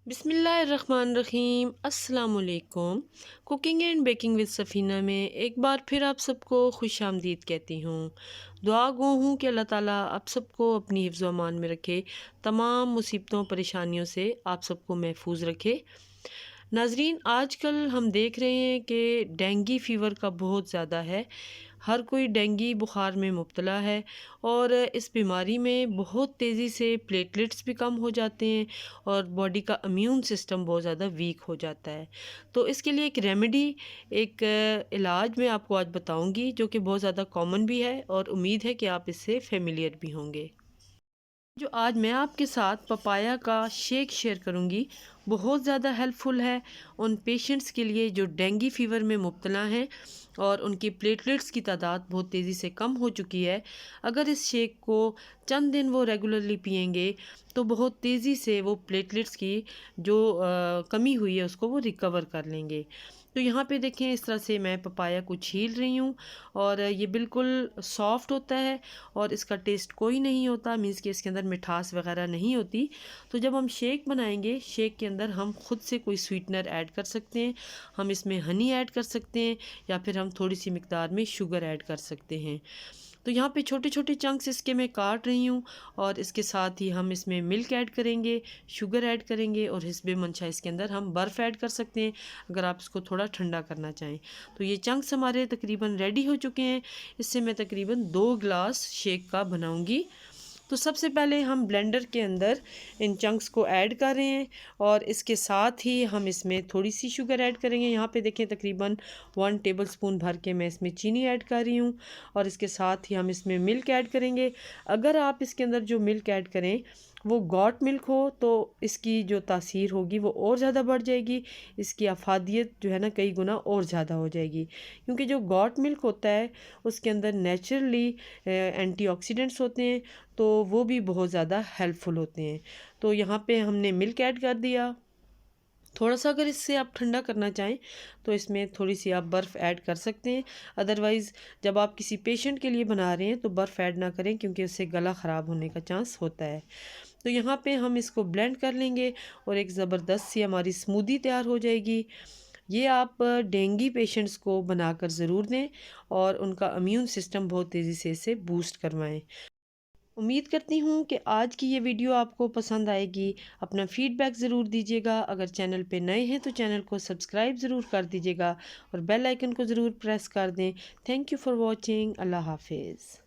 बिस्मिल्लाहिर्रहमानिर्रहीम अस्सलाम वालेकुम। Cooking and baking with Safina में एक बार फिर आप सबको खुश आमदीद कहती हूँ। दुआ गो हूँ कि अल्लाह ताला आप सबको अपनी हिफ्ज़ व अमान में रखे, तमाम मुसीबतों परेशानियों से आप सबको महफूज रखे। नाजरीन, आजकल हम देख रहे हैं कि डेंगू फ़ीवर का बहुत ज़्यादा है। हर कोई डेंगू बुखार में मुब्तला है और इस बीमारी में बहुत तेज़ी से प्लेटलेट्स भी कम हो जाते हैं और बॉडी का इम्यून सिस्टम बहुत ज़्यादा वीक हो जाता है। तो इसके लिए एक रेमेडी, एक इलाज मैं आपको आज बताऊंगी जो कि बहुत ज़्यादा कॉमन भी है और उम्मीद है कि आप इससे फेमिलियर भी होंगे। जो आज मैं आपके साथ पपाया का शेक शेयर करूंगी बहुत ज़्यादा हेल्पफुल है उन पेशेंट्स के लिए जो डेंगू फ़ीवर में मुब्तला हैं और उनकी प्लेटलेट्स की तादाद बहुत तेज़ी से कम हो चुकी है। अगर इस शेक को चंद दिन वो रेगुलरली पिएंगे तो बहुत तेज़ी से वो प्लेटलेट्स की जो कमी हुई है उसको वो रिकवर कर लेंगे। तो यहाँ पे देखें, इस तरह से मैं पपाया को छील रही हूँ और ये बिल्कुल सॉफ्ट होता है और इसका टेस्ट कोई नहीं होता, मीन्स कि इसके अंदर मिठास वगैरह नहीं होती। तो जब हम शेक बनाएंगे, शेक के अंदर हम खुद से कोई स्वीटनर ऐड कर सकते हैं। हम इसमें हनी ऐड कर सकते हैं या फिर हम थोड़ी सी मिकदार में शुगर ऐड कर सकते हैं। तो यहाँ पे छोटे छोटे चंक्स इसके मैं काट रही हूँ और इसके साथ ही हम इसमें मिल्क ऐड करेंगे, शुगर ऐड करेंगे और हिस्बे मंशा इसके अंदर हम बर्फ़ ऐड कर सकते हैं अगर आप इसको थोड़ा ठंडा करना चाहें। तो ये चंक्स हमारे तकरीबन रेडी हो चुके हैं। इससे मैं तकरीबन 2 गिलास शेक का बनाऊँगी। तो सबसे पहले हम ब्लेंडर के अंदर इन चंक्स को ऐड कर रहे हैं और इसके साथ ही हम इसमें थोड़ी सी शुगर ऐड करेंगे। यहाँ पे देखें, तकरीबन 1 टेबलस्पून भर के मैं इसमें चीनी ऐड कर रही हूँ और इसके साथ ही हम इसमें मिल्क ऐड करेंगे। अगर आप इसके अंदर जो मिल्क ऐड करें वो गॉट मिल्क हो तो इसकी जो तासीर होगी वो और ज़्यादा बढ़ जाएगी, इसकी अफादियत जो है ना कई गुना और ज़्यादा हो जाएगी। क्योंकि जो गॉट मिल्क होता है उसके अंदर नेचुरली एंटीऑक्सीडेंट्स होते हैं, तो वो भी बहुत ज़्यादा हेल्पफुल होते हैं। तो यहाँ पे हमने मिल्क ऐड कर दिया। थोड़ा सा अगर इससे आप ठंडा करना चाहें तो इसमें थोड़ी सी आप बर्फ़ ऐड कर सकते हैं। अदरवाइज़ जब आप किसी पेशेंट के लिए बना रहे हैं तो बर्फ़ ऐड ना करें क्योंकि उससे गला ख़राब होने का चांस होता है। तो यहाँ पे हम इसको ब्लेंड कर लेंगे और एक ज़बरदस्त सी हमारी स्मूदी तैयार हो जाएगी। ये आप डेंगू पेशेंट्स को बनाकर ज़रूर दें और उनका इम्यून सिस्टम बहुत तेज़ी से इसे बूस्ट करवाएं। उम्मीद करती हूँ कि आज की ये वीडियो आपको पसंद आएगी। अपना फ़ीडबैक ज़रूर दीजिएगा। अगर चैनल पे नए हैं तो चैनल को सब्सक्राइब ज़रूर कर दीजिएगा और बेल आइकन को ज़रूर प्रेस कर दें। Thank you for watching. अल्लाह हाफिज़।